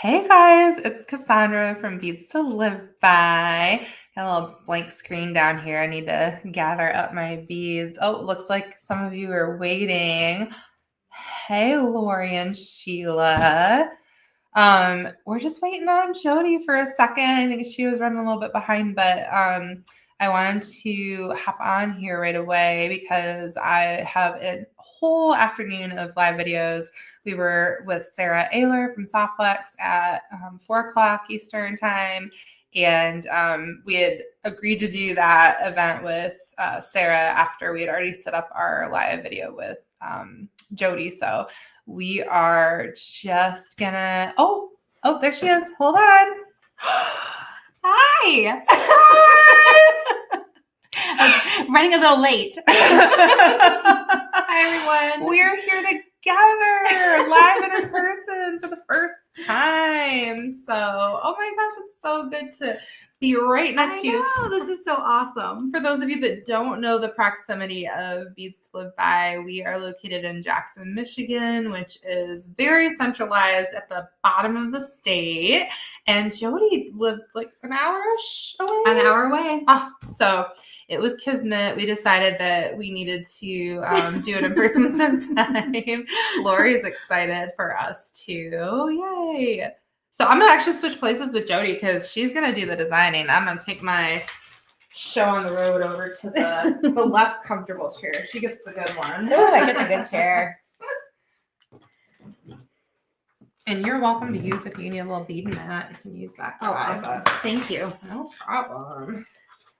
Hey guys, it's Cassandra from Beads to Live By. Got a little blank screen down here. I need to gather up my beads. Oh, it looks like some of you are waiting. Hey, Lori and Sheila. We're just waiting on Jody for a second. I think she was running a little bit behind, but I wanted to hop on here right away because I have a whole afternoon of live videos. We were with Sarah Ayler from Softflex at 4 o'clock Eastern time, and we had agreed to do that event with Sarah after we had already set up our live video with Jody. So we are just gonna, oh, there she is. Hold on. Hi. Surprise! I was running a little late. Hi, everyone. We're here together, live and in person for the first time. So, oh my gosh, it's so good to be right next to you. Oh, this is so awesome. For those of you that don't know the proximity of Beads to Live By, we are located in Jackson, Michigan, which is very centralized at the bottom of the state. And Jody lives like an hour-ish away. An hour away. So it was kismet. We decided that we needed to do it in person sometime. Lori's excited for us too. Yay. So I'm going to actually switch places with Jody because she's going to do the designing. I'm going to take my show on the road over to the less comfortable chair. She gets the good one. Oh, I get the good chair. And you're welcome to use, if you need a little bead mat, you can use that. Oh, awesome. Thank you. No problem.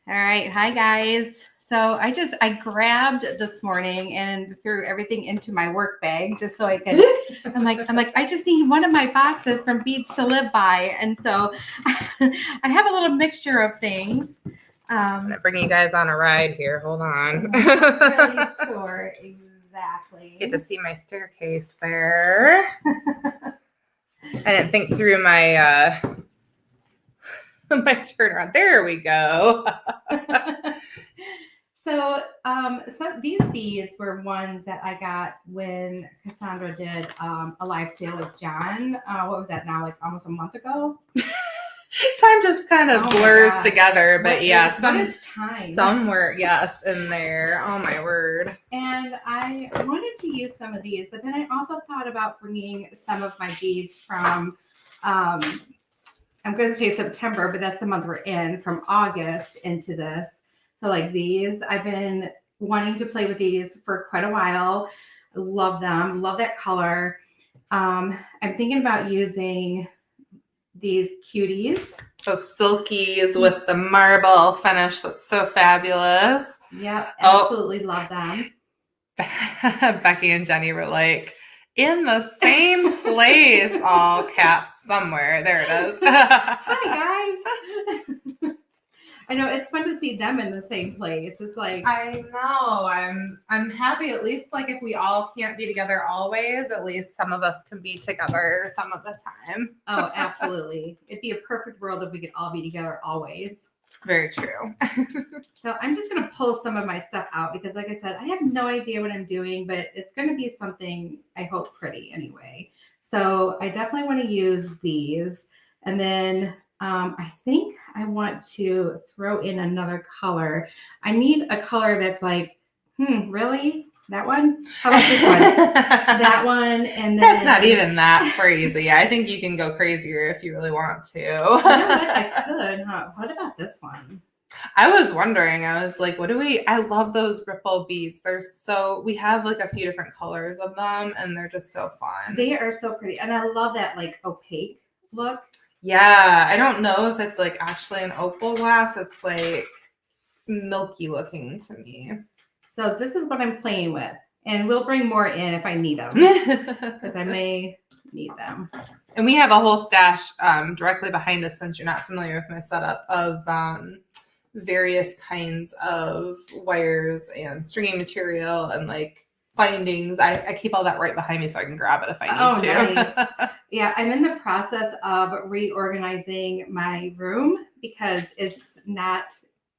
All right. Hi, guys. So I grabbed this morning and threw everything into my work bag just so I could, I'm like, I just need one of my boxes from Beads to Live By. And so I have a little mixture of things. I'm going to bring you guys on a ride here. Hold on. Really sure. Exactly. Get to see my staircase there. I didn't think through my my turnaround. There we go. So these beads were ones that I got when Cassandra did a live sale with John. What was that now? Like almost a month ago? Time just kind of blurs together, but what is time? Some were, yes, in there. Oh my word. And I wanted to use some of these, but then I also thought about bringing some of my beads from, I'm going to say September, but that's the month we're in, from August into this. So like these, I've been wanting to play with these for quite a while. I love them. Love that color. I'm thinking about using these cuties. Those silkies with the marble finish. That's so fabulous. Yep. Absolutely love them. Becky and Jenny were like, in the same place, all caps somewhere. There it is. Hi, guys. I know it's fun to see them in the same place. It's like, I know. I'm happy, at least like if we all can't be together always, at least some of us can be together some of the time. Oh, absolutely. It'd be a perfect world if we could all be together always. Very true. So I'm just going to pull some of my stuff out because like I said, I have no idea what I'm doing, but it's going to be something I hope pretty anyway. So I definitely want to use these. And then I think I want to throw in another color. I need a color that's like, really? That one? How about this one? That one. And then that's not even that crazy. I think you can go crazier if you really want to. You know what? I could, huh? What about this one? I was wondering, I was like, I love those ripple beads. We have like a few different colors of them and they're just so fun. They are so pretty. And I love that like opaque look. Yeah, I don't know if it's like actually an opal glass. It's like milky looking to me. So this is what I'm playing with. And we'll bring more in if I need them. Because I may need them. And we have a whole stash directly behind us, since you're not familiar with my setup, of various kinds of wires and stringing material and like findings. I keep all that right behind me so I can grab it if I need to. Nice. Yeah, I'm in the process of reorganizing my room because it's not,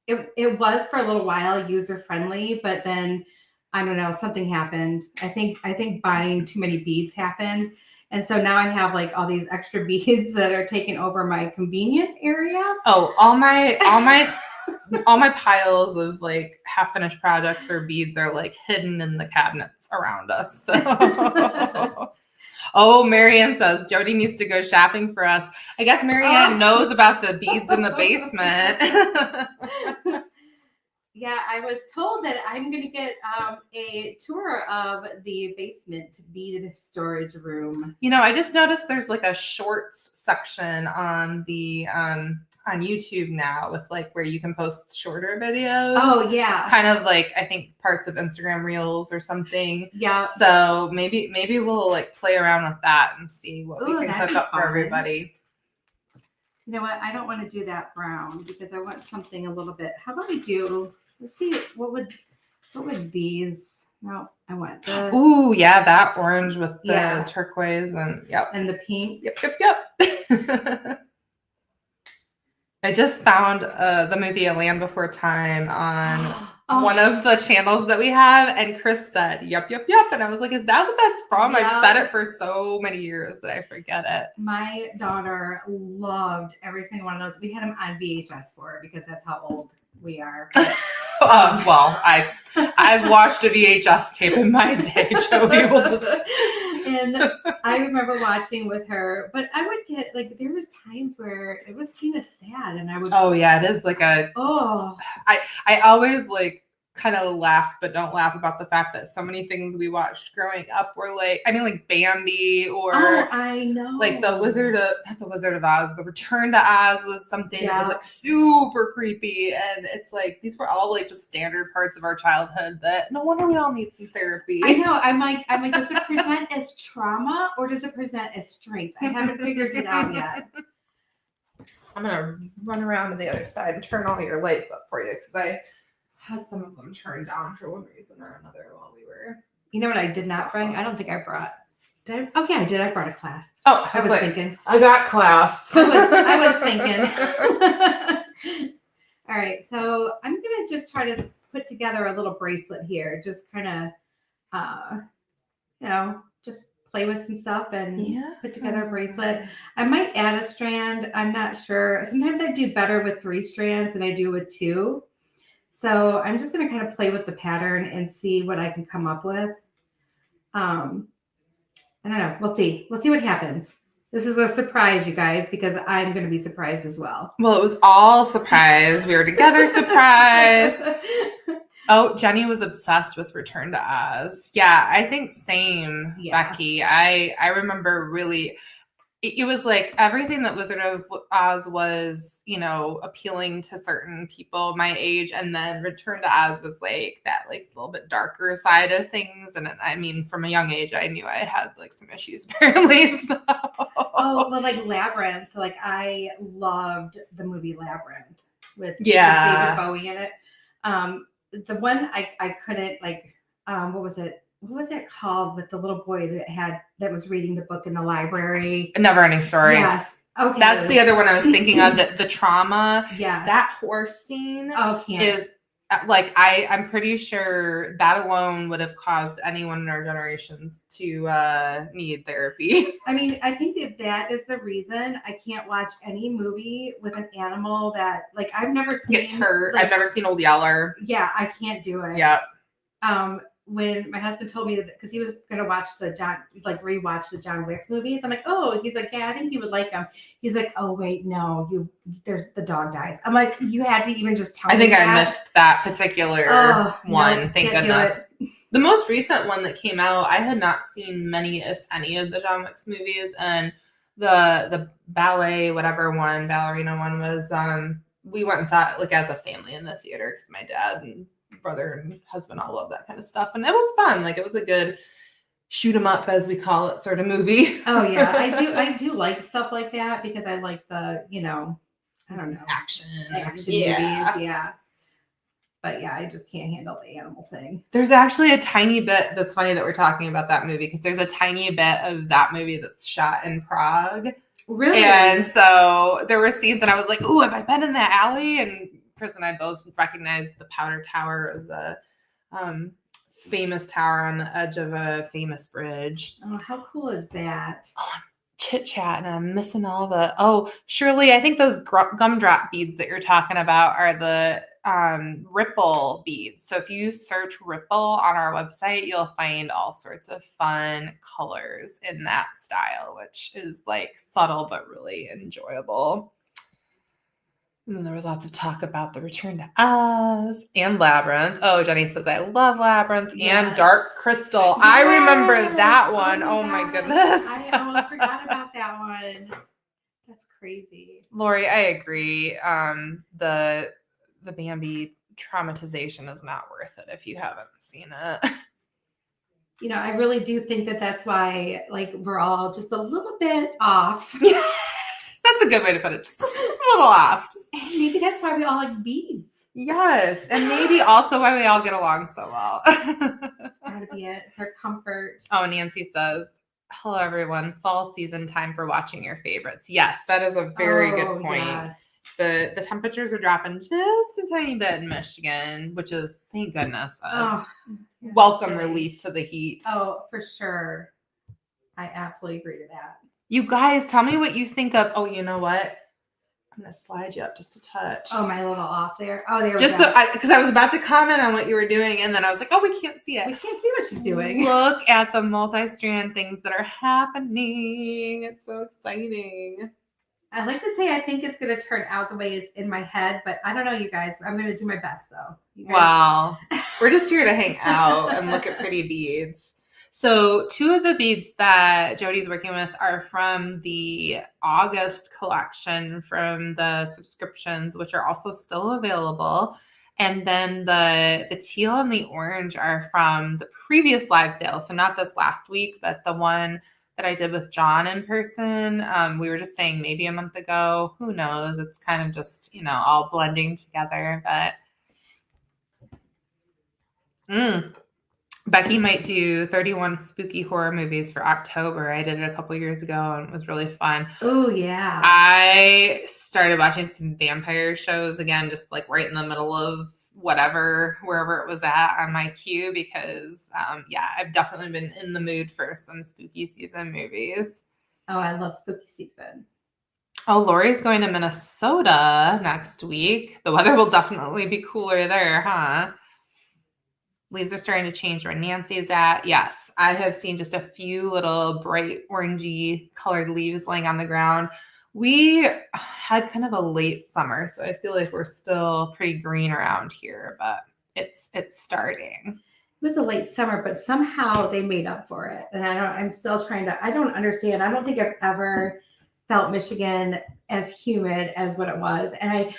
it was for a little while user friendly, but then I don't know, something happened. I think buying too many beads happened. And so now I have like all these extra beads that are taking over my convenient area. Oh, all my piles of like half finished projects or beads are like hidden in the cabinets around us. So. Oh, Marianne says Jody needs to go shopping for us. I guess Marianne knows about the beads in the basement. Yeah, I was told that I'm going to get a tour of the basement bead storage room. You know, I just noticed there's like a shorts section on the on YouTube now with like where you can post shorter videos. Oh yeah, kind of like I think parts of Instagram Reels or something. Yeah. So maybe we'll like play around with that and see what we can cook up for everybody. You know what? I don't want to do that brown because I want something a little bit. How about we do? Let's see. What would these? No, I want this. Ooh, yeah, that orange with the turquoise and and the pink. Yep. I just found the movie A Land Before Time on one of the channels that we have, and Chris said, yep. And I was like, is that what that's from? Yep. I've said it for so many years that I forget it. My daughter loved every single one of those. We had them on VHS for her because that's how old we are. Well, I've watched a VHS tape in my day, Jody. And I remember watching with her, but I would get like there was times where it was kind of sad, and I would. Oh yeah, it is like a. Oh. I always like kind of laugh, but don't laugh about the fact that so many things we watched growing up were like, I mean, like Bambi or. Oh, I know. Like not the Wizard of Oz, the Return to Oz was something that was like super creepy, and it's like these were all like just standard parts of our childhood that no wonder we all need some therapy. I know. I'm like, does it present as trauma or does it present as strength? I haven't figured it out yet. I'm gonna run around to the other side and turn all your lights up for you because I had some of them turned down for one reason or another while we were. You know what I did not bring? I don't think I brought. Did I? Oh yeah, I did. I brought a clasp. Oh, I was like, thinking. I got clasps. I was thinking. All right, so I'm gonna just try to put together a little bracelet here. Just kind of, just play with some stuff and put together a bracelet. I might add a strand. I'm not sure. Sometimes I do better with 3 strands than I do with 2. So I'm just gonna kind of play with the pattern and see what I can come up with. I don't know. We'll see. We'll see what happens. This is a surprise, you guys, because I'm going to be surprised as well. Well, it was all surprise. We were together, surprise. Oh, Jenny was obsessed with Return to Oz. Yeah, I think same, Becky. I remember really, it was like everything that Wizard of Oz was, appealing to certain people my age. And then Return to Oz was like that, like a little bit darker side of things. And I mean, from a young age, I knew I had like some issues apparently. So. Oh, well, like Labyrinth. Like I loved the movie Labyrinth with David Bowie in it. The one I couldn't what was it? What was it called with the little boy that was reading the book in the library? A Never-Ending Story. Yes. Okay. That's the other one I was thinking of. The trauma. Yes. That horse scene is like I'm pretty sure that alone would have caused anyone in our generations to need therapy. I mean, I think that is the reason I can't watch any movie with an animal that I've never seen gets hurt. I've never seen Old Yeller. Yeah, I can't do it. Yeah. When my husband told me that because he was going to watch rewatch the John Wick movies, I'm like, oh, he's like, yeah, I think you would like them. He's like, oh wait, no, there's the dog dies. I'm like, you had to even just tell me. I think I missed that particular one. No, thank goodness. The most recent one that came out, I had not seen many, if any, of the John Wick movies, and the ballerina one was we went and saw it as a family in the theater because my dad and brother and husband all love that kind of stuff, and it was fun. It was a good shoot 'em up, as we call it, sort of movie. Oh yeah, I do like stuff like that because I like the I don't know, action movies. Yeah, but yeah, I just can't handle the animal thing. There's actually a tiny bit that's funny that we're talking about that movie because there's a tiny bit of that movie that's shot in Prague. Really? And so there were scenes and I was like, ooh, have I been in that alley? And Chris and I both recognized the Powder Tower as a famous tower on the edge of a famous bridge. Oh, how cool is that? Chit chat, and I'm missing all the. Oh, Shirley, I think those gumdrop beads that you're talking about are the ripple beads. So if you search ripple on our website, you'll find all sorts of fun colors in that style, which is like subtle but really enjoyable. And then there was lots of talk about the Return to Oz and Labyrinth. Oh, Jenny says, I love Labyrinth and Dark Crystal. I remember that one. Oh my goodness. I almost forgot about that one. That's crazy. Lori, I agree. The Bambi traumatization is not worth it if you haven't seen it. You know, I really do think that that's why, like, we're all just a little bit off. That's a good way to put it. Just a little off. Maybe that's why we all like beads. Yes. And maybe also why we all get along so well. That's gotta be it. It's our comfort. Oh, Nancy says, hello, everyone. Fall season time for watching your favorites. Yes, that is a very good point. Yes. But the temperatures are dropping just a tiny bit in Michigan, which is, thank goodness, welcome relief to the heat. Oh, for sure. I absolutely agree to that. You guys, tell me what you think of. Oh, you know what? I'm going to slide you up just a touch. Oh, my little off there. Oh, there we go. Because I was about to comment on what you were doing, and then I was like, oh, we can't see it. We can't see what she's doing. Look at the multi-strand things that are happening. It's so exciting. I'd like to say I think it's going to turn out the way it's in my head, but I don't know, you guys. I'm going to do my best, though. Wow. We're just here to hang out and look at pretty beads. So 2 of the beads that Jody's working with are from the August collection from the subscriptions, which are also still available. And then the teal and the orange are from the previous live sale. So not this last week, but the one that I did with John in person. We were just saying maybe a month ago. Who knows? It's kind of just, all blending together. But Becky might do 31 spooky horror movies for October. I did it a couple years ago and it was really fun. Oh, yeah. I started watching some vampire shows again, just like right in the middle of wherever it was at on my queue because, I've definitely been in the mood for some spooky season movies. Oh, I love spooky season. Oh, Lori's going to Minnesota next week. The weather will definitely be cooler there, huh? Leaves are starting to change where Nancy's at. Yes, I have seen just a few little bright orangey colored leaves laying on the ground. We had kind of a late summer, so I feel like we're still pretty green around here, but it's starting. It was a late summer, but somehow they made up for it. And I'm still I don't understand. I don't think I've ever felt Michigan as humid as what it was. And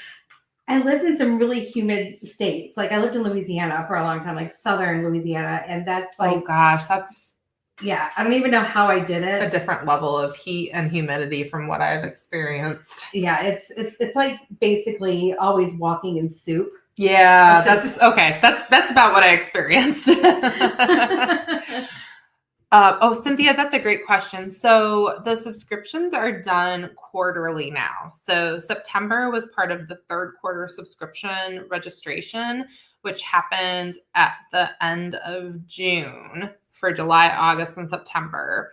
I lived in some really humid states. Like I lived in Louisiana for a long time, like Southern Louisiana. And that's like, oh gosh, that's, yeah, I don't even know how I did it. A different level of heat and humidity from what I've experienced. Yeah, it's like basically always walking in soup. Yeah, that's okay. That's about what I experienced. Cynthia, that's a great question. So the subscriptions are done quarterly now. So September was part of the 3rd quarter subscription registration, which happened at the end of June for July, August, and September.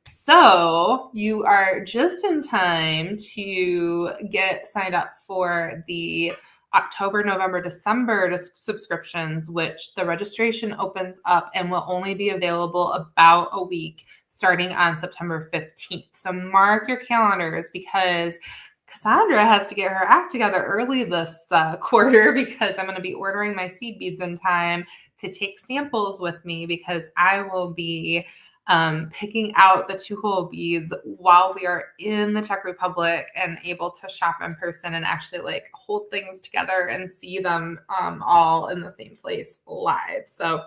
So you are just in time to get signed up for the October, November, December subscriptions, which the registration opens up and will only be available about a week starting on September 15th. So mark your calendars because Cassandra has to get her act together early this quarter because I'm going to be ordering my seed beads in time to take samples with me because I will be picking out the 2-hole beads while we are in the Czech Republic and able to shop in person and actually like hold things together and see them all in the same place live. So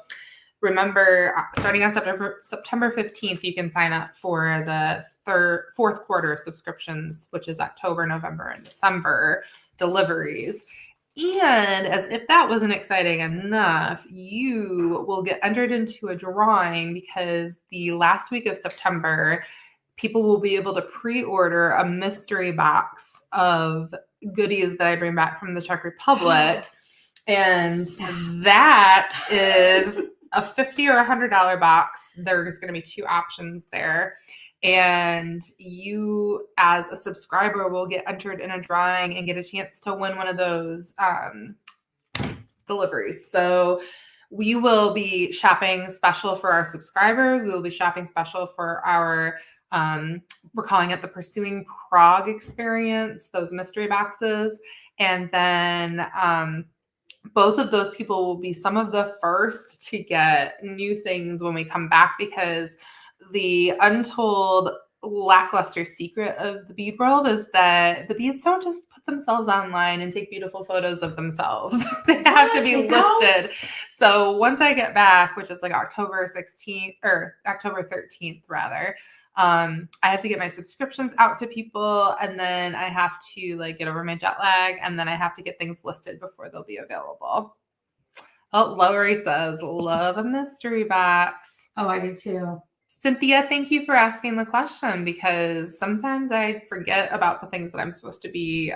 remember, starting on September 15th, you can sign up for the 4th quarter subscriptions, which is October, November, and December deliveries. And as if that wasn't exciting enough, you will get entered into a drawing because the last week of September, people will be able to pre-order a mystery box of goodies that I bring back from the Czech Republic. And that is a $50 or $100 box. There's going to be 2 options there. And you, as a subscriber, will get entered in a drawing and get a chance to win one of those deliveries. So we will be shopping special for our subscribers. We will be shopping special for our, we're calling it the Pursuing Prague experience, those mystery boxes. And then both of those people will be some of the first to get new things when we come back, because the untold lackluster secret of the bead world is that the beads don't just put themselves online and take beautiful photos of themselves. They have to be listed. So once I get back, which is like October 16th or October 13th rather, I have to get my subscriptions out to people, and then I have to like get over my jet lag, and then I have to get things listed before they'll be available. Oh, Lori says, love a mystery box. Oh, I do too. Cynthia, thank you for asking the question, because sometimes I forget about the things that I'm supposed to be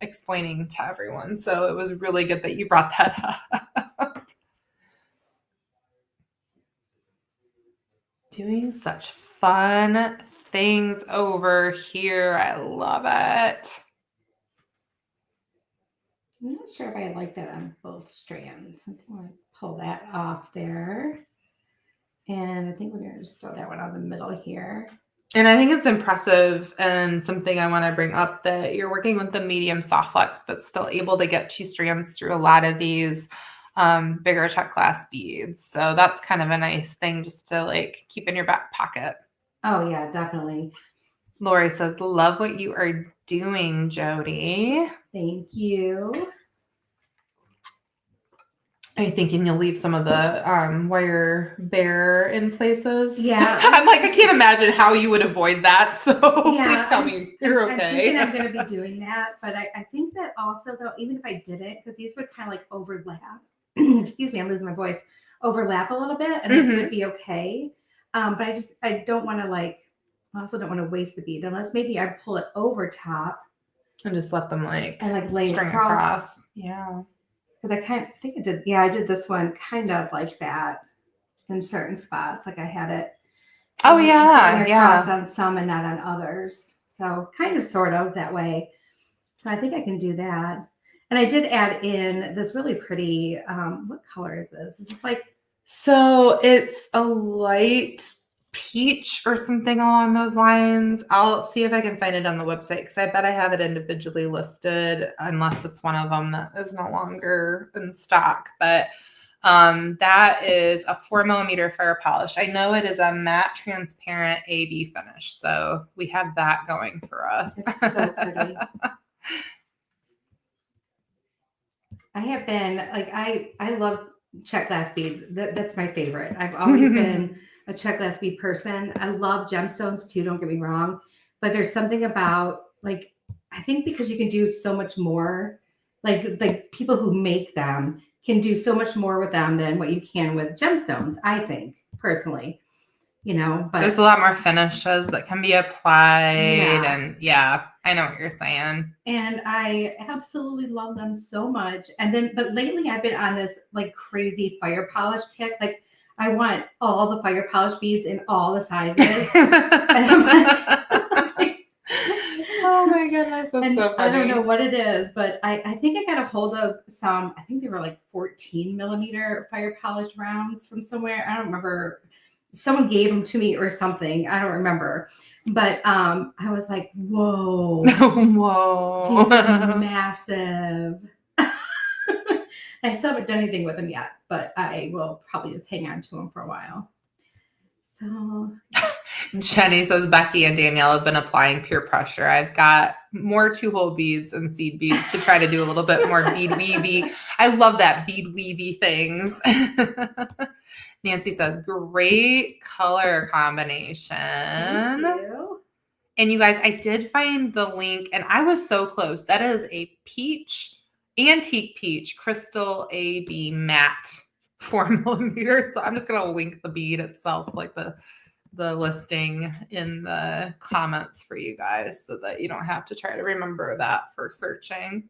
explaining to everyone. So it was really good that you brought that up. Doing such fun things over here. I love it. I'm not sure if I like that on both strands. I think I'm going to pull that off there. And I think we're going to just throw that one on the middle here. And I think it's impressive, and something I want to bring up, that you're working with the medium soft flex, but still able to get 2 strands through a lot of these bigger check glass beads. So that's kind of a nice thing just to like keep in your back pocket. Oh yeah, definitely. Lori says, love what you are doing, Jody. Thank you. Are you thinking you'll leave some of the wire bare in places? Yeah. I'm like, I can't imagine how you would avoid that. So please tell me you're okay. I'm thinking I'm going to be doing that. But I think that also, though, even if I didn't, because these would kind of like overlap. Excuse me, I'm losing my voice. Overlap a little bit, and it would be okay. But I don't want to I also don't want to waste the bead, unless maybe I pull it over top. And just let them lay string across. Yeah. Because I think I did. Yeah, I did this one kind of like that in certain spots. Like I had it. Oh yeah, across on some and not on others. So kind of, sort of that way. So I think I can do that. And I did add in this really pretty. What color is this? Is this like? So it's a light peach or something along those lines. I'll see if I can find it on the website, because I bet I have it individually listed, unless it's one of them that is no longer in stock. But that is a 4mm fire polish. I know it is a matte transparent AB finish, so we have that going for us. It's so pretty. I have been like, I love check glass beads. That's my favorite. I've always been a check glass bead person. I love gemstones too, don't get me wrong. But there's something about, like, I think because you can do so much more, like people who make them can do so much more with them than what you can with gemstones, I think, personally. But there's a lot more finishes that can be applied. And yeah, I know what you're saying. And I absolutely love them so much. But lately I've been on this like crazy fire polish kick. Like, I want all the fire polish beads in all the sizes. And I'm like, oh my goodness, that's so funny. I don't know what it is, but I think I got a hold of some, I think they were like 14mm fire polish rounds from somewhere. I don't remember. Someone gave them to me or something. I don't remember. But I was like, whoa. Whoa. These are massive. I still haven't done anything with them yet, but I will probably just hang on to them for a while. So Jenny says, Becky and Danielle have been applying peer pressure. I've got more 2-hole beads and seed beads to try to do a little bit more bead weavy. I love that bead weavy things. Nancy says, great color combination. Thank you. And you guys, I did find the link, and I was so close. That is a peach, antique peach, crystal AB matte 4mm. So I'm just going to link the bead itself, like the listing, in the comments for you guys, so that you don't have to try to remember that for searching.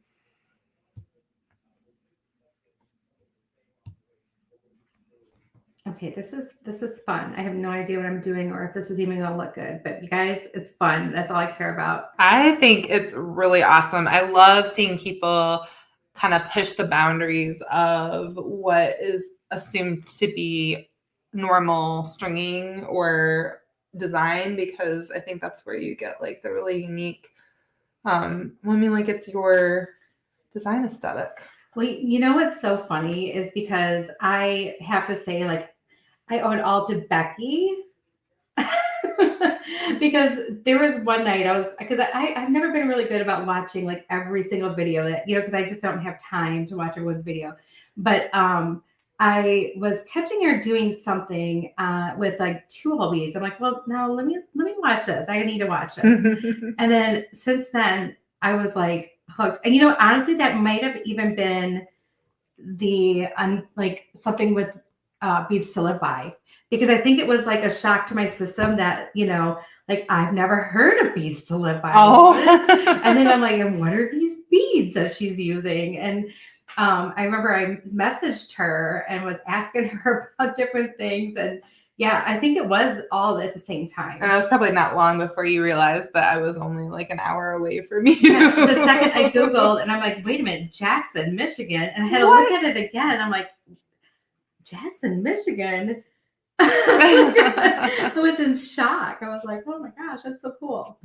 Okay, this is fun. I have no idea what I'm doing or if this is even gonna look good, but you guys, it's fun. That's all I care about. I think it's really awesome. I love seeing people kind of push the boundaries of what is assumed to be normal stringing or design, because I think that's where you get like the really unique well, I mean, like, it's your design aesthetic. Well, you know what's so funny is because I have to say, like, I owe it all to Becky. Because there was one night I've never been really good about watching like every single video that, because I just don't have time to watch everyone's video. But I was catching her doing something with like 2 hole beads. I'm like, well, now let me watch this. I need to watch this. And then since then, I was like hooked. And honestly, that might have even been the like something with Beads to Live By, because I think it was like a shock to my system that like I've never heard of Beads to Live By. Oh. And then I'm like, and what are these beads that she's using? And I remember I messaged her and was asking her about different things, and yeah, I think it was all at the same time. And that was probably not long before you realized that I was only like an hour away from you. Yeah, the second I Googled, and I'm like, wait a minute, Jackson, Michigan. And I had to look at it again. I'm like, Jackson, Michigan? I was in shock. I was like, oh my gosh, that's so cool.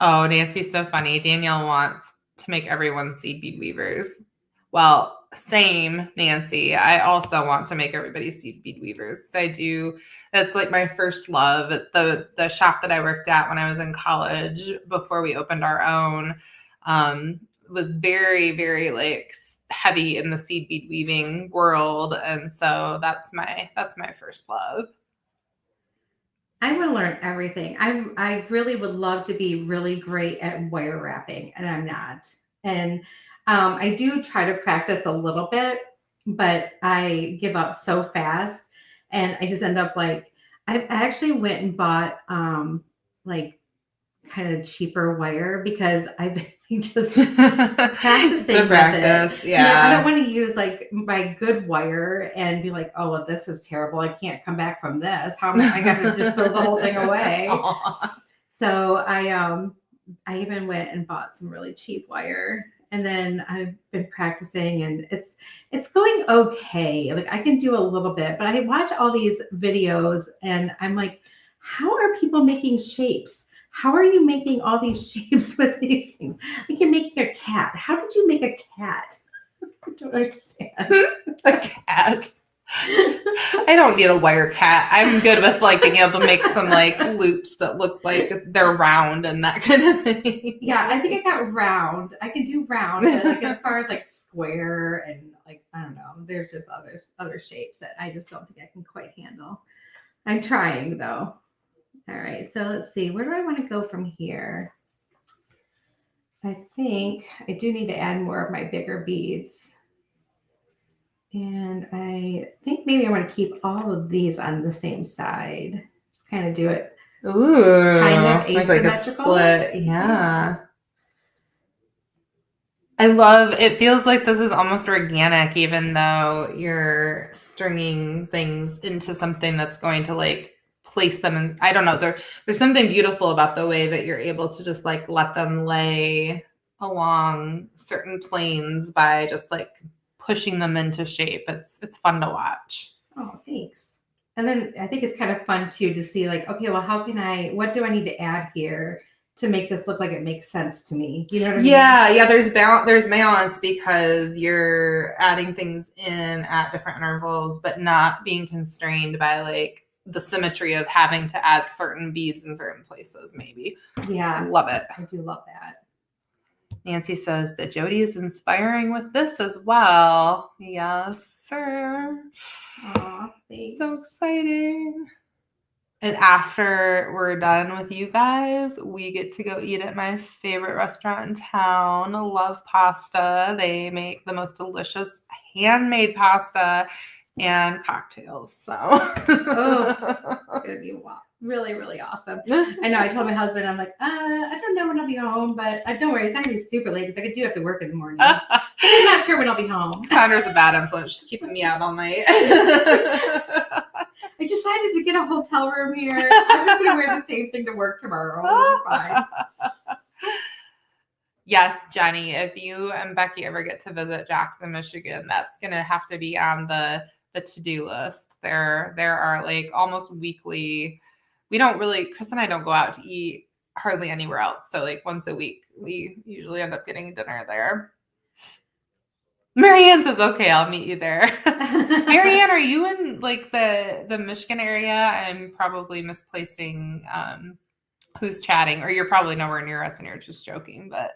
Oh, Nancy's so funny. Danielle wants to make everyone seed bead weavers. Well, same, Nancy. I also want to make everybody seed bead weavers. I do. That's like my first love. The shop that I worked at when I was in college before we opened our own was very, very like heavy in the seed bead weaving world, and so that's my first love. I want to learn everything. I really would love to be really great at wire wrapping, and I'm not. And I do try to practice a little bit, but I give up so fast, and I just end up like I actually went and bought like kind of cheaper wire because I've been just practicing practice, with it. yeah. I don't want to use like my good wire and be like, oh, well, this is terrible. I can't come back from this. How am I got to just throw the whole thing away? Aww. So I even went and bought some really cheap wire, and then I've been practicing, and it's going okay. Like I can do a little bit, but I watch all these videos and I'm like, how are people making shapes? How are you making all these shapes with these things? Like you're making a cat. How did you make a cat? I don't understand. A cat. I don't need a wire cat. I'm good with like being able to make some like loops that look like they're round and that kind of thing. Yeah, I think I got round. I can do round, but like as far as like square and like I don't know, there's just other shapes that I just don't think I can quite handle. I'm trying though. All right, so let's see. Where do I want to go from here? I think I do need to add more of my bigger beads. And I think maybe I want to keep all of these on the same side. Just kind of do it. Ooh, kind of like a split. Yeah. I love, it feels like this is almost organic, even though you're stringing things into something that's going to like place them in, I don't know, there's something beautiful about the way that you're able to just like let them lay along certain planes by just like pushing them into shape. It's fun to watch. Oh, thanks. And then I think it's kind of fun too to see like, okay, well, what do I need to add here to make this look like it makes sense to me? You know what I mean? Yeah, there's balance because you're adding things in at different intervals, but not being constrained by like the symmetry of having to add certain beads in certain places, maybe. Yeah. Love it. I do love that. Nancy says that Jody is inspiring with this as well. Yes, sir. Aw, thanks. So exciting. And after we're done with you guys, we get to go eat at my favorite restaurant in town, Love Pasta. They make the most delicious handmade pasta and cocktails. So it's gonna be really, really awesome. I know. I told my husband, I'm like, I don't know when I'll be home, but don't worry, it's not gonna be super late because I do have to work in the morning. I'm not sure when I'll be home. Cassandra's a bad influence. She's keeping me out all night. I decided to get a hotel room here. I'm just gonna wear the same thing to work tomorrow. It'll be fine. Yes, Jenny, if you and Becky ever get to visit Jackson, Michigan, that's going to have to be on the to-do list. There are like almost weekly. We don't really, Chris and I don't go out to eat hardly anywhere else. So like once a week, we usually end up getting dinner there. Marianne says, okay, I'll meet you there. Marianne, are you in like the Michigan area? I'm probably misplacing who's chatting, or you're probably nowhere near us and you're just joking, but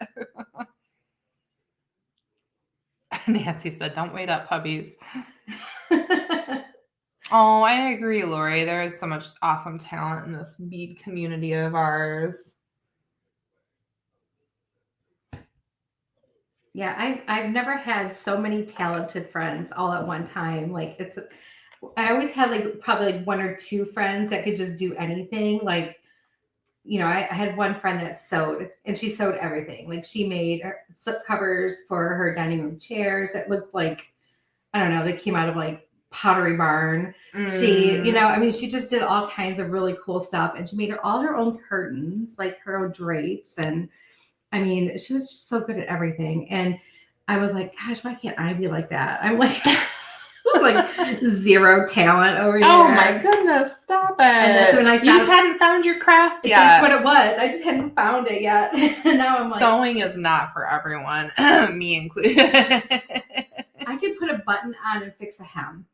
Nancy said, don't wait up, puppies. Oh, I agree, Lori. There is so much awesome talent in this bead community of ours. Yeah, I've never had so many talented friends all at one time. Like I always had like probably like one or two friends that could just do anything. Like, I had one friend that sewed, and she sewed everything. Like she made slip covers for her dining room chairs that looked like, I don't know, they came out of like Pottery Barn. She, she just did all kinds of really cool stuff, and she made all her own curtains, like her own drapes. And I mean, she was just so good at everything. And I was like, gosh, why can't I be like that? I'm like, like zero talent over here. Oh my goodness, stop it. And that's when you just hadn't found your craft yet. That's what it was. I just hadn't found it yet. And now I'm like, sewing is not for everyone, me included. I can put a button on and fix a hem.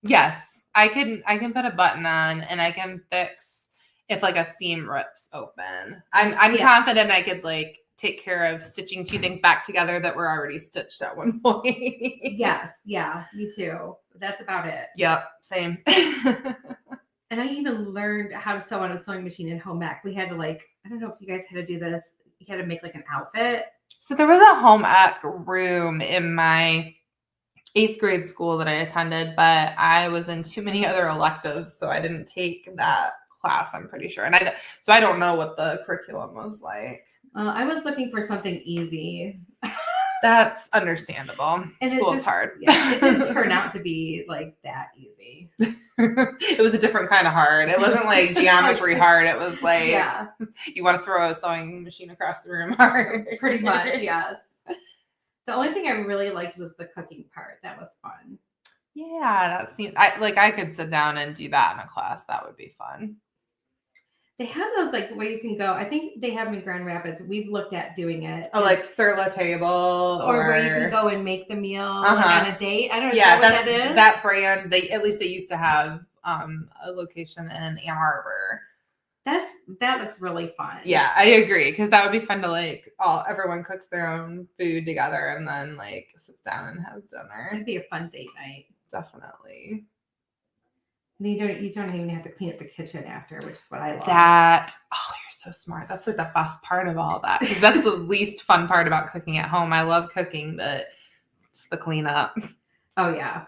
Yes, I can put a button on, and I can fix if like a seam rips open. I'm confident I could like take care of stitching two things back together that were already stitched at one point. Yes, yeah, me too. That's about it. Yep, same. And I even learned how to sew on a sewing machine in home ec. We had to I don't know if you guys had to do this. You had to make like an outfit. So there was a home ec room in my 8th grade school that I attended, but I was in too many other electives, so I didn't take that class, I'm pretty sure. And I don't know what the curriculum was like. I was looking for something easy. That's understandable. And School's hard. Yeah, it didn't turn out to be like that easy. It was a different kind of hard. It wasn't like geometry hard. It was like, you want to throw a sewing machine across the room hard. Pretty much, yes. The only thing I really liked was the cooking part. That was fun. Yeah, that seemed I could sit down and do that in a class. That would be fun. They have those like where you can go. I think they have them in Grand Rapids. We've looked at doing it. Oh, like sur la table, or where you can go and make the meal on a date. I don't know what that is. That brand. They used to have a location in Ann Arbor. That looks really fun. Yeah, I agree, because that would be fun to everyone cooks their own food together and then sits down and has dinner. It'd be a fun date night. Definitely. You don't even have to clean up the kitchen after, which is what I love. You're so smart. That's like the best part of all that, because that's the least fun part about cooking at home. I love cooking, but it's the cleanup. Oh yeah.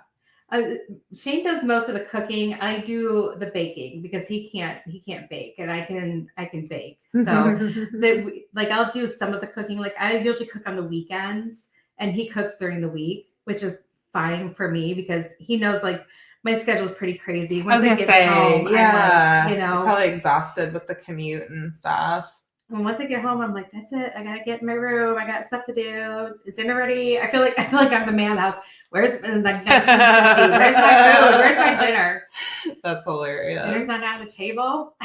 Shane does most of the cooking. I do the baking because he can't bake, and I can bake. So I'll do some of the cooking. Like I usually cook on the weekends, and he cooks during the week, which is fine for me because he knows my schedule is pretty crazy. Once I get home, I'm probably exhausted with the commute and stuff. And once I get home, I'm like, that's it. I gotta get in my room. I got stuff to do. Is dinner ready? I feel like I'm the man of the house. Where's my food? Where's my dinner? That's hilarious. Dinner's not on the table.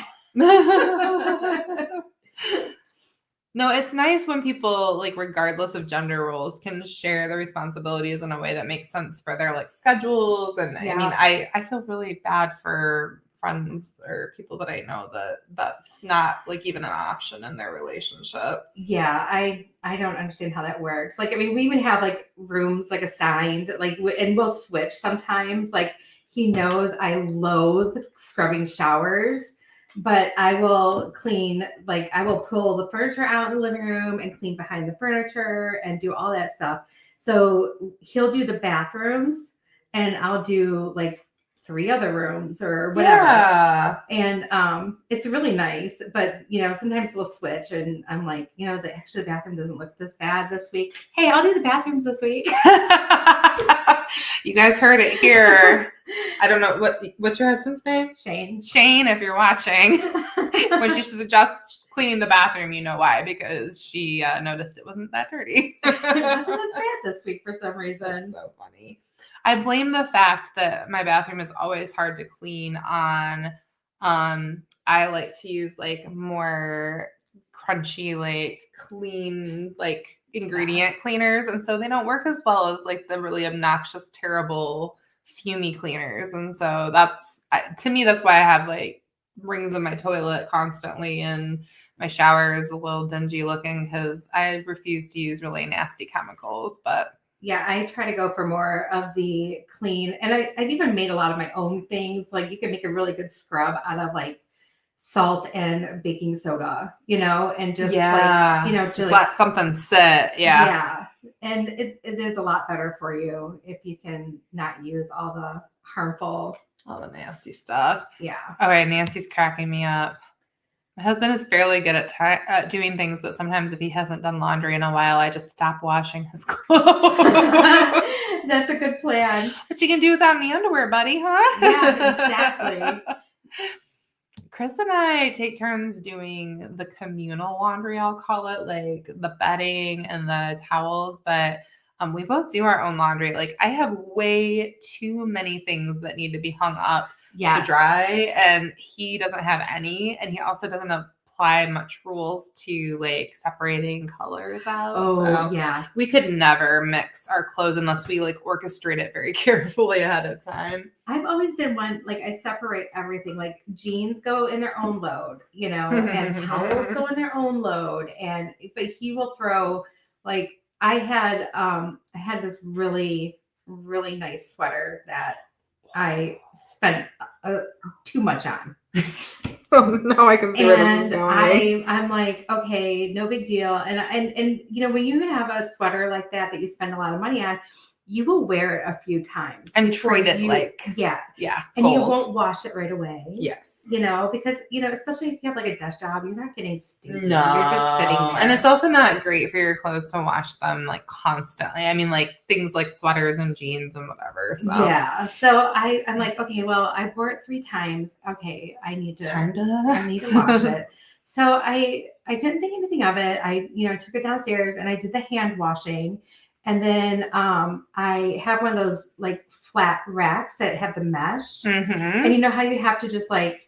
No, it's nice when people, regardless of gender roles, can share the responsibilities in a way that makes sense for their schedules. And I mean, I feel really bad for friends or people that I know that's not even an option in their relationship. Yeah, I don't understand how that works. We even have rooms assigned, and we'll switch sometimes. He knows I loathe scrubbing showers. But I will clean, I will pull the furniture out in the living room and clean behind the furniture and do all that stuff. So he'll do the bathrooms and I'll do 3 other rooms or whatever. Yeah. And it's really nice, but sometimes we'll switch, and I'm like, the bathroom doesn't look this bad this week. Hey, I'll do the bathrooms this week. You guys heard it here. I don't know what's your husband's name? Shane. Shane, if you're watching, when she suggests cleaning the bathroom, you know why? Because she noticed it wasn't that dirty. It wasn't as bad this week for some reason. That's so funny. I blame the fact that my bathroom is always hard to clean on. I like to use like more crunchy, like clean, like ingredient cleaners, and so they don't work as well as like the really obnoxious, terrible fumey cleaners. And so to me, that's why I have like rings in my toilet constantly, and my shower is a little dingy looking because I refuse to use really nasty chemicals. But yeah, I try to go for more of the clean, and I've even made a lot of my own things. Like you can make a really good scrub out of like salt and baking soda, and just just let something sit. Yeah. And it is a lot better for you if you can not use all the nasty stuff. Yeah. All right, Nancy's cracking me up. My husband is fairly good at doing things, but sometimes if he hasn't done laundry in a while, I just stop washing his clothes. That's a good plan. What you can do without any underwear, buddy, huh? Yeah, exactly. Chris and I take turns doing the communal laundry, I'll call it, like the bedding and the towels, but we both do our own laundry. Like I have way too many things that need to be hung up to dry, and he doesn't have any, and he also doesn't apply much rules to like separating colors out. Oh, yeah. We could never mix our clothes unless we like orchestrate it very carefully ahead of time. I've always been one, like I separate everything. Like jeans go in their own load, and towels go in their own load. But he will throw, like I had this really, really nice sweater that I spent too much on. Oh, now I can see where this is going. I'm like, okay, no big deal. And when you have a sweater like that you spend a lot of money on, you will wear it a few times and treat it like and you won't wash it right away. Yes. Because especially if you have like a desk job, you're not getting stinky. No. You're just sitting there. And it's also not great for your clothes to wash them like constantly. I mean, like things like sweaters and jeans and whatever. So yeah. So I'm like, okay, well, I wore it 3 times. Okay, I need to wash it. So I didn't think anything of it. I took it downstairs and I did the hand washing. And then I have one of those like flat racks that have the mesh. Mm-hmm. And you know how you have to just like,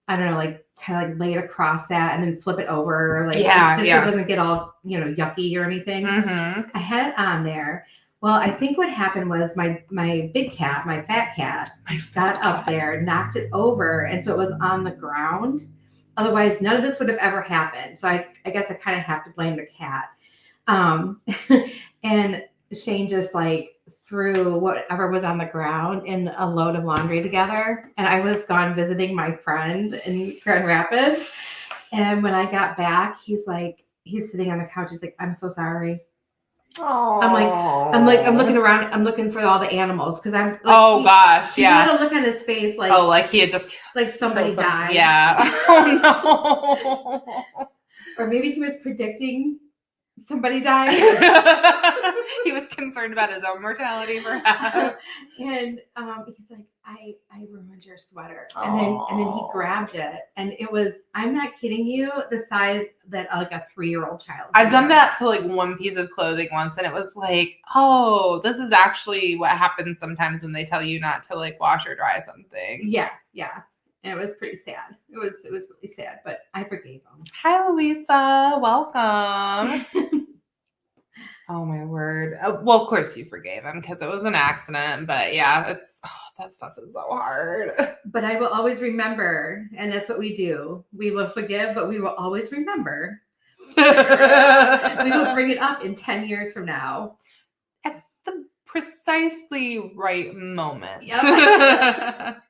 I don't know, like kind of like lay it across that and then flip it over. Like so it doesn't get all, yucky or anything. Mm-hmm. I had it on there. Well, I think what happened was my big cat, my fat cat, got up there, knocked it over. And so it was on the ground. Otherwise, none of this would have ever happened. So I guess I kind of have to blame the cat. And Shane just like threw whatever was on the ground in a load of laundry together. And I was gone visiting my friend in Grand Rapids. And when I got back, he's sitting on the couch. He's like, I'm so sorry. Oh, I'm looking around. I'm looking for all the animals because I'm. Like, oh gosh, yeah. You had a look on his face like. Oh, like he had just like somebody died. Yeah. Oh no. Or maybe he was predicting somebody died. He was concerned about his own mortality, perhaps. And he's like, I ruined your sweater. And then he grabbed it, and it was, I'm not kidding you, the size that like a 3-year-old child. I've done that to like one piece of clothing once, and it was like, oh, this is actually what happens sometimes when they tell you not to like wash or dry something. Yeah. And it was pretty sad. It was really sad, but I forgave him. Hi, Louisa. Welcome. Oh, my word. Well, of course you forgave him because it was an accident. But yeah, that stuff is so hard. But I will always remember, and that's what we do. We will forgive, but we will always remember. We will bring it up in 10 years from now. At the precisely right moment. Yep.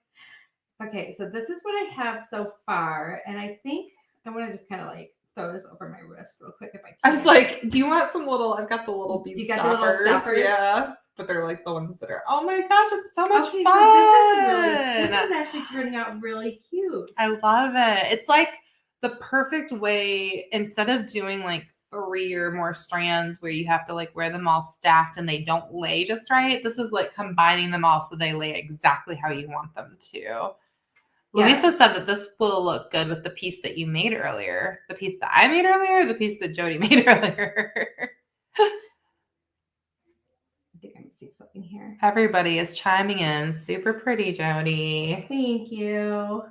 Okay, so this is what I have so far, and I think I want to just kind of like throw this over my wrist real quick if I can. I was like, do you want some little? I've got the little bead stoppers. The little stoppers? Yeah, but they're like the ones that are, oh my gosh, it's so much Okay, fun. so this is actually turning out really cute. I love it. It's like the perfect way, instead of doing like 3 or more strands where you have to like wear them all stacked and they don't lay just right. This is like combining them all so they lay exactly how you want them to. Yeah. Louisa said that this will look good with the piece that you made earlier. The piece that I made earlier, or the piece that Jody made earlier. I think I'm seeing something here. Everybody is chiming in. Super pretty, Jody. Thank you.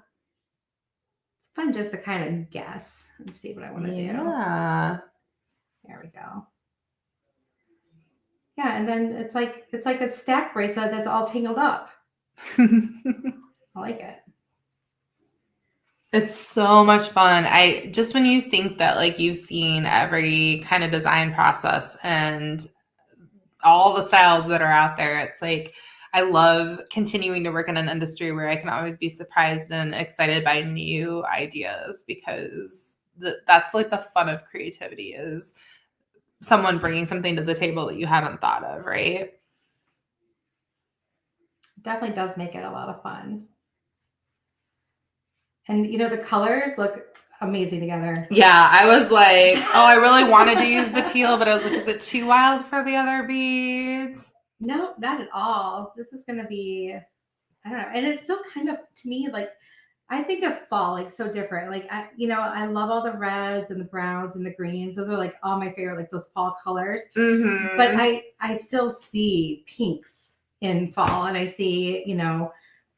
It's fun just to kind of guess and see what I want to do. Yeah. There we go. Yeah, and then it's like a stack bracelet that's all tangled up. I like it. It's so much fun. Just when you think that like you've seen every kind of design process and all the styles that are out there, it's like I love continuing to work in an industry where I can always be surprised and excited by new ideas, because that's like the fun of creativity, is someone bringing something to the table that you haven't thought of, right? Definitely does make it a lot of fun. And you know, the colors look amazing together. Yeah, I was like, oh, I really wanted to use the teal, but I was like, is it too wild for the other beads? No, not at all. This is going to be, I don't know. And it's still kind of, to me, like, I think of fall like so different. Like, I love all the reds and the browns and the greens. Those are like all my favorite, like those fall colors. Mm-hmm. But I still see pinks in fall, and I see,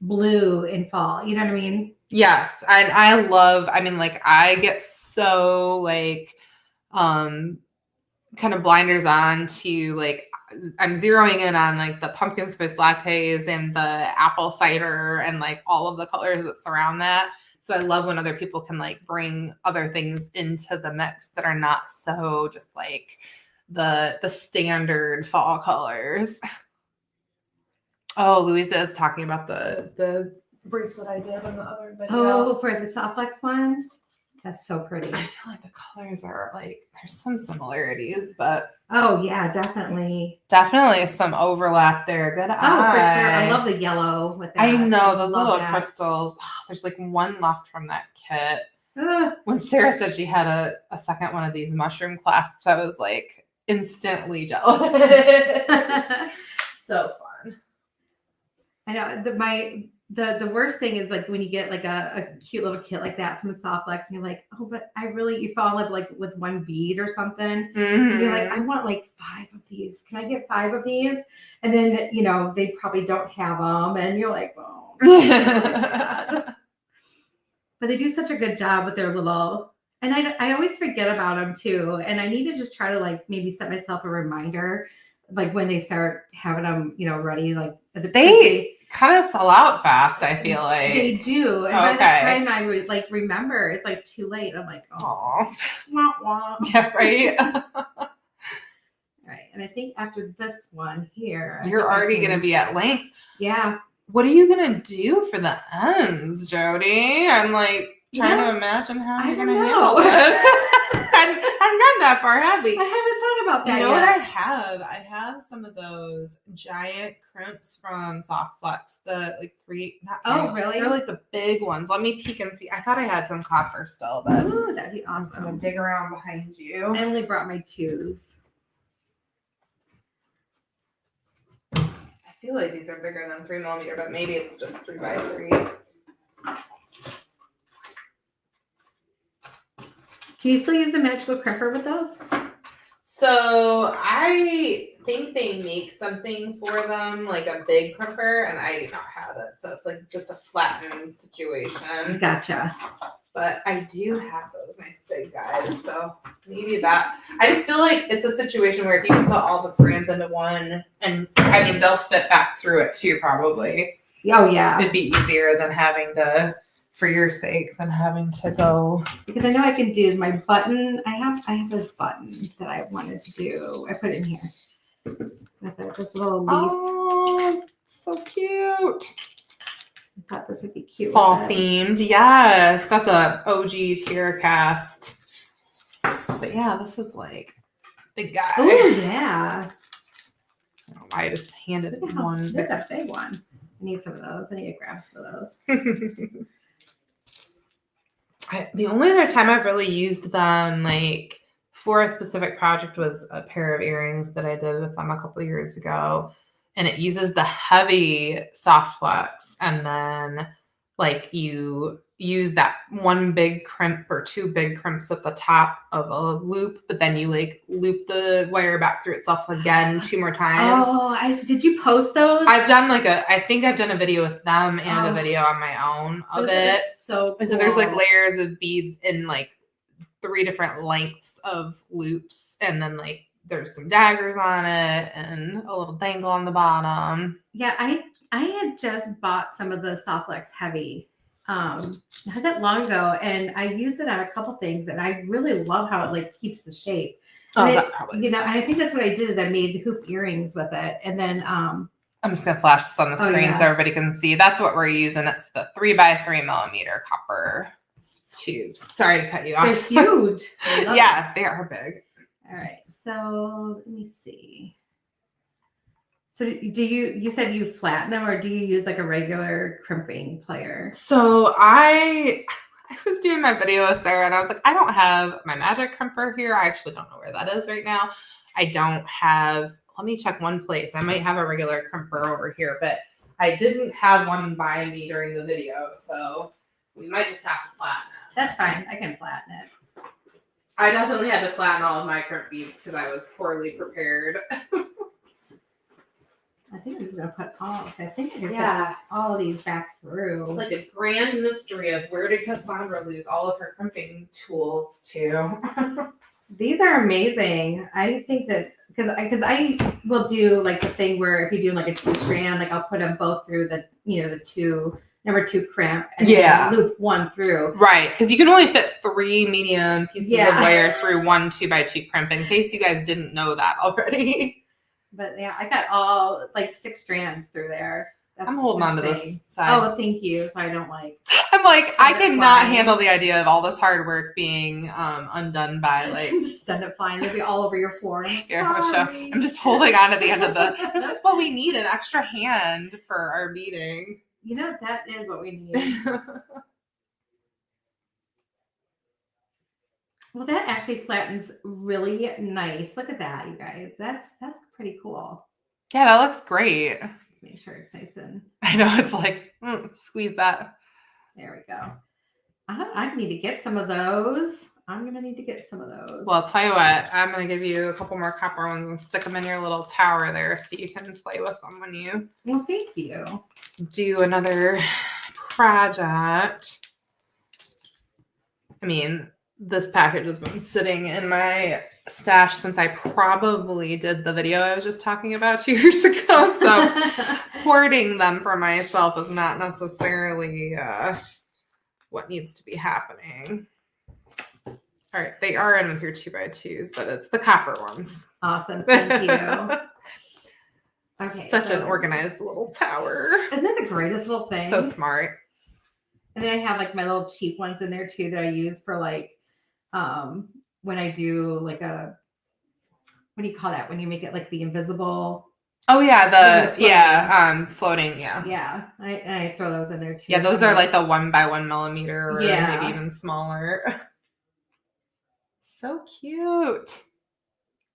blue in fall. You know what I mean? Yes. I get so like, kind of blinders on to like, I'm zeroing in on like the pumpkin spice lattes and the apple cider and like all of the colors that surround that. So I love when other people can like bring other things into the mix that are not so just like the standard fall colors. Oh, Louisa is talking about the bracelet I did in the other video. Oh, for the soft flex one? That's so pretty. I feel like the colors are like, there's some similarities, but oh yeah, definitely some overlap there. Good eye. Oh, for sure. I love the yellow with that. I know those love little that. crystals. Oh, there's like one left from that kit. Ugh. When Sarah said she had a second one of these mushroom clasps, I was like instantly jealous. So fun. I know the worst thing is like when you get like a cute little kit like that from the Soft Flex, and you're like, oh, but you fall in love like with one bead or something. Mm-hmm. And you're like, I want like 5 of these. Can I get 5 of these? And then they probably don't have them, and you're like, oh. But they do such a good job with their little. And I always forget about them too. And I need to just try to like maybe set myself a reminder, like when they start having them, ready, like they kind of sell out fast. I feel like they do. And by the time I would like remember, it's like too late. I'm like, oh, wah, wah. Yeah, right. All right. And I think after this one here, you're already going to be at length. Yeah. What are you going to do for the ends, Jody? I'm like trying to imagine how you're going to handle this. I haven't gotten that far, have we? I haven't thought about that yet. what I have? I have some of those giant crimps from Soft Flex. The like 3. Oh, really? They're like the big ones. Let me peek and see. I thought I had some copper still, but ooh, that'd be awesome. I'm going to dig around behind you. I only brought my 2s. I feel like these are bigger than 3mm, but maybe it's just 3x3. Can you still use the magical crimper with those? So I think they make something for them, like a big crimper, and I do not have it. So it's like just a flattened situation. Gotcha. But I do have those nice big guys. So maybe that. I just feel like it's a situation where if you can put all the strands into one, and I mean, they'll fit back through it too, probably. Oh, yeah. It'd be easier than having to, for your sake, than having to go. Because I know I can do my button. I have a button that I wanted to do. I put it in here. With this little leaf. Oh, so cute. I thought this would be cute. Fall themed. Yes. That's a OG tier cast. But yeah, this is like big guy. Oh, yeah. Oh, why I just handed Look at how, one. there's a big one. I need some of those. I need to grab some of those. The only other time I've really used them like for a specific project was a pair of earrings that I did with them a couple of years ago. And it uses the heavy soft flex, and then like you use that one big crimp or two big crimps at the top of a loop, but then you like loop the wire back through itself again 2 more times. Oh, did you post those? I've done I think I've done a video with them and a video on my own of it. So cool. So there's like layers of beads in like 3 different lengths of loops, and then like there's some daggers on it and a little dangle on the bottom. Yeah, I had just bought some of the Softflex Heavy not that long ago, and I used it on a couple things, and I really love how it like keeps the shape. And that probably and I think that's what I did is I made hoop earrings with it, and then I'm just gonna flash this on the screen so everybody can see. That's what we're using. It's the 3x3 millimeter copper tubes. Sorry to cut you off. They're huge. Yeah, they are big. All right, so let me see. So do you said you flatten them, or do you use like a regular crimping plier? So I was doing my video with Sarah, and I was like, I don't have my magic crimper here. I actually don't know where that is right now. I don't have, let me check one place. I might have a regular crimper over here, but I didn't have one by me during the video, so we might just have to flatten it. That's fine. I can flatten it. I definitely had to flatten all of my crimp beads because I was poorly prepared. I think I'm just gonna put all. I think I'm gonna put all of these back through. Like a grand mystery of where did Cassandra lose all of her crimping tools to? These are amazing. I think that because I will do like the thing where if you do like a 2-strand, like I'll put them both through the the number 2 crimp and then loop one through. Right, because you can only fit 3 medium pieces of wire through one 2x2 crimp. In case you guys didn't know that already. But yeah, I got all like 6 strands through there. That's I'm holding on to this side. Oh, thank you. So I don't like. I'm like, I cannot handle the idea of all this hard work being undone by like. Just send it flying. It'll be all over your floor. Here, I'm just holding on to the end of this is what we need, an extra hand for our beading. That is what we need. Well, that actually flattens really nice. Look at that, you guys. That's pretty cool. Yeah, that looks great. Make sure it's nice and. I know, it's like squeeze that. There we go. I need to get some of those. I'm gonna need to get some of those. Well, I'll tell you what. I'm gonna give you a couple more copper ones and stick them in your little tower there, so you can play with them when you. Well, thank you. Do another project. I mean, this package has been sitting in my stash since I probably did the video I was just talking about 2 years ago. So hoarding them for myself is not necessarily what needs to be happening. All right, they are in with your 2x2s, but it's the copper ones. Awesome, thank you. Okay, such an organized little tower. Isn't that the greatest little thing? So smart. And then I have like my little cheap ones in there too that I use for like when I do like what do you call that when you make it like the invisible? Oh yeah, floating, yeah. Yeah, I throw those in there too. Yeah, those are like the 1x1 millimeter or maybe even smaller. So cute.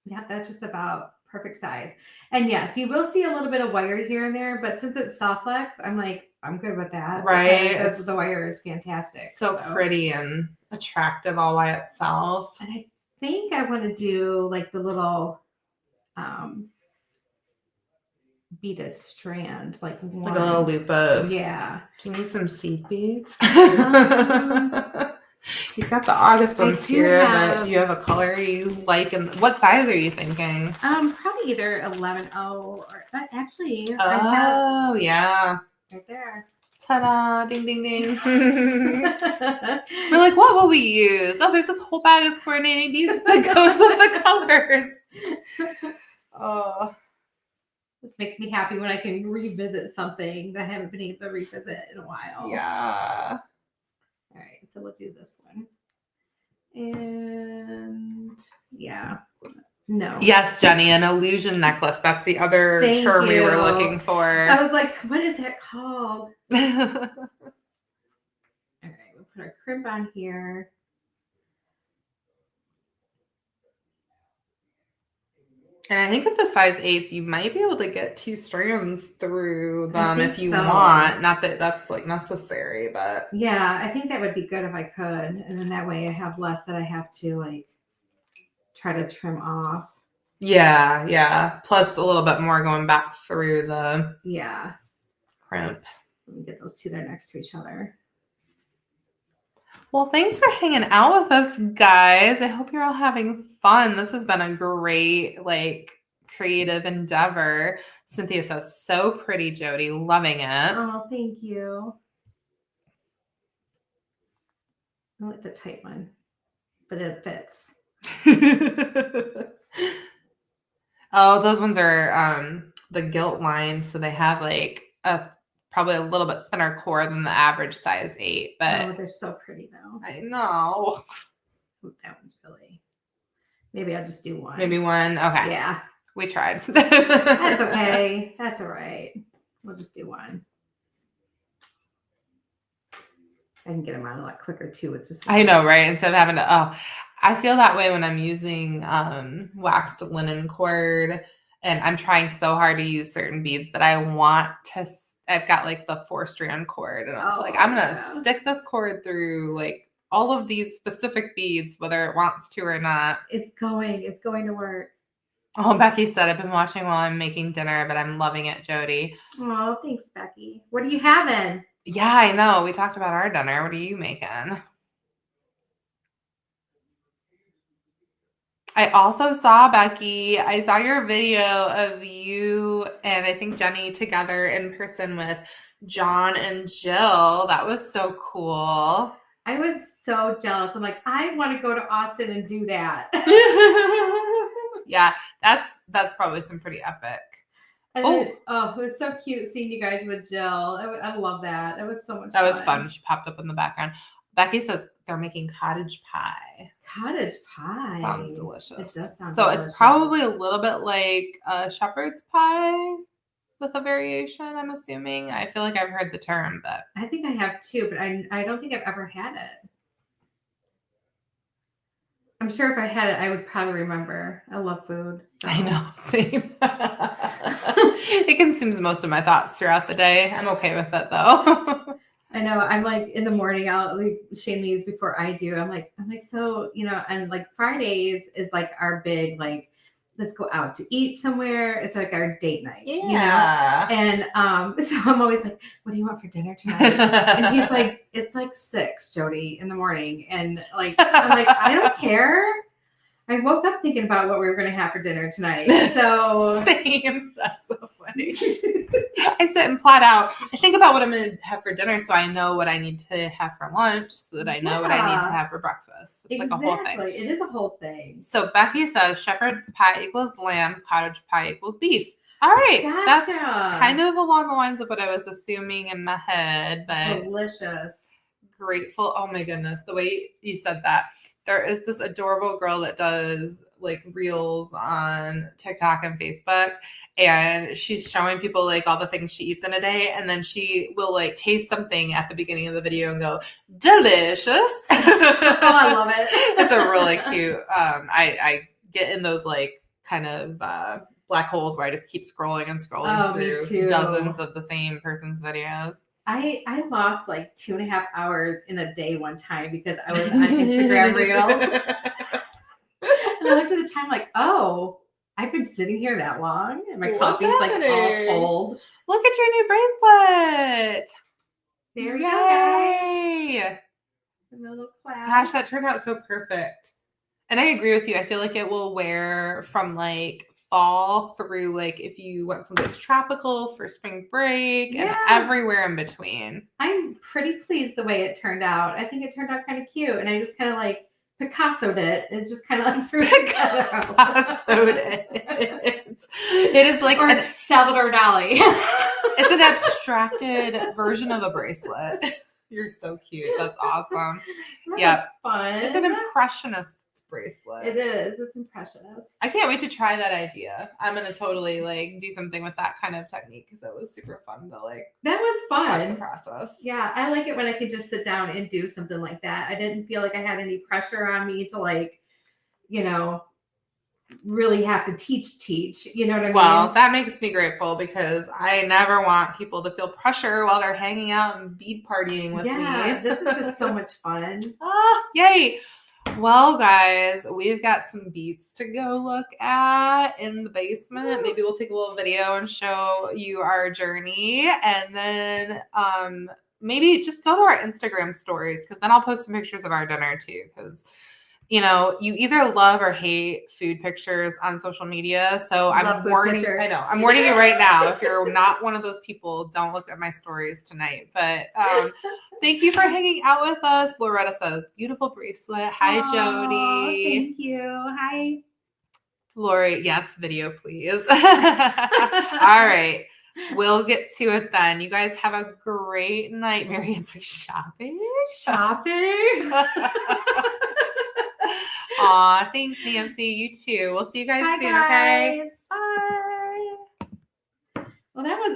Yeah, that's just about perfect size. And yes, you will see a little bit of wire here and there, but since it's soft flex, I'm like, I'm good with that. Right. The wire is fantastic. So pretty and attractive all by itself. And I think I want to do like the little beaded strand, like one. Like a little loop of. Yeah. Do you need some seed beads? You've got the August ones here, but do you have a color you like? And what size are you thinking? Probably either 11-0 or actually. Yeah. Right there. Ta-da! Ding, ding, ding. We're like, what will we use? Oh, there's this whole bag of coordinating beads that goes with the colors. Oh. This makes me happy when I can revisit something that I haven't been able to revisit in a while. Yeah. All right, so we'll do this one. And yeah. No. Yes, Jenny, an illusion necklace. That's the other Thank term we were you. looking for. I was like, what is that called? All right, we'll put our crimp on here. And I think with the size 8s, you might be able to get 2 strands through them if you so. want. Not that that's like necessary, but yeah, I think that would be good if I could. And then that way I have less that I have to like try to trim off. yeah. Plus a little bit more going back through the crimp. Let me get those two there next to each other. Well, thanks for hanging out with us, guys. I hope you're all having fun. This has been a great, like, creative endeavor. Cynthia says, so pretty, Jody. Loving it. Oh, thank you. I like the tight one, but it fits. Oh, those ones are the gilt line, so they have like probably a little bit thinner core than the average size 8. But they're so pretty though. I know. Ooh, that one's really. Maybe I'll just do one. Maybe one. Okay. Yeah. We tried. That's okay. That's all right. We'll just do one. I can get them on a lot quicker too with just. I know, right? Instead of having to. I feel that way when I'm using waxed linen cord, and I'm trying so hard to use certain beads that I want to. I've got like the 4-strand cord, and I was like, I'm gonna stick this cord through like all of these specific beads, whether it wants to or not. It's going to work. Oh, Becky said, I've been watching while I'm making dinner, but I'm loving it, Jody. Oh, thanks, Becky. What are you having? Yeah, I know. We talked about our dinner. What are you making? I also saw, Becky, I saw your video of you and I think Jenny together in person with John and Jill. That was so cool. I was so jealous. I'm like, I want to go to Austin and do that. Yeah, that's probably some pretty epic. And it was so cute seeing you guys with Jill. I love that. That was so much fun. That was fun. She popped up in the background. Becky says they're making cottage pie. Cottage pie. Sounds delicious. It does sound so delicious. It's probably a little bit like a shepherd's pie with a variation, I'm assuming. I feel like I've heard the term, but I think I have too, but I don't think I've ever had it. I'm sure if I had it, I would probably remember. I love food. So. I know, same. It consumes most of my thoughts throughout the day. I'm okay with it though. I know. I'm like in the morning, I'll like Shane leaves before I do. I'm like, so, and like Fridays is like our big, like, let's go out to eat somewhere. It's like our date night. Yeah. And so I'm always like, what do you want for dinner tonight? And he's like, it's like 6, Jody, in the morning. And like, I'm like, I don't care. I woke up thinking about what we were going to have for dinner tonight. So same. That's so funny. I sit and plot out. I think about what I'm going to have for dinner so I know what I need to have for lunch so that I know what I need to have for breakfast. It's like a whole thing. It is a whole thing. So Becky says shepherd's pie equals lamb, cottage pie equals beef. All right. Gotcha. That's kind of along the lines of what I was assuming in my head, but delicious. Grateful. Oh my goodness. The way you said that. There is this adorable girl that does like reels on TikTok and Facebook, and she's showing people like all the things she eats in a day, and then she will like taste something at the beginning of the video and go, delicious. Oh, I love it. It's a really cute. I get in those like kind of black holes where I just keep scrolling and scrolling through dozens of the same person's videos. I lost like 2.5 hours in a day one time because I was on Instagram Reels. And I looked at the time like, oh, I've been sitting here that long and my coffee's like all cold. Look at your new bracelet. There we go, guys. Gosh, that turned out so perfect. And I agree with you. I feel like it will wear from like fall through like if you want something that's tropical for spring break and everywhere in between. I'm pretty pleased the way it turned out. I think it turned out kind of cute, and I just kind of like Picasso'd it. It just kind of like threw it together. Picasso'd it. It is like Salvador Dali. It's an abstracted version of a bracelet. You're so cute. That's awesome. That's fun. It's an impressionist bracelet. It is. It's precious. I can't wait to try that idea. I'm gonna totally like do something with that kind of technique because it was super fun to like That was watch the fun. process. Yeah, I like it when I can just sit down and do something like that. I didn't feel like I had any pressure on me to like, you know, really have to teach. You know what I mean? Well, that makes me grateful because I never want people to feel pressure while they're hanging out and bead partying with me. Yeah, this is just so much fun. Ah, yay. Well, guys, we've got some beads to go look at in the basement. Maybe we'll take a little video and show you our journey. And then maybe just go to our Instagram stories because then I'll post some pictures of our dinner too. Because, you know, you either love or hate food pictures on social media. So I'm warning, I know, I'm warning you right now. If you're not one of those people, don't look at my stories tonight. But thank you for hanging out with us. Loretta says, beautiful bracelet. Hi, Jody. Thank you. Hi. Lori, yes, video, please. All right. We'll get to it then. You guys have a great night. Marianne's like, shopping? Shopping? Aw, thanks, Nancy. You too. We'll see you guys soon, okay? Bye. Well, that was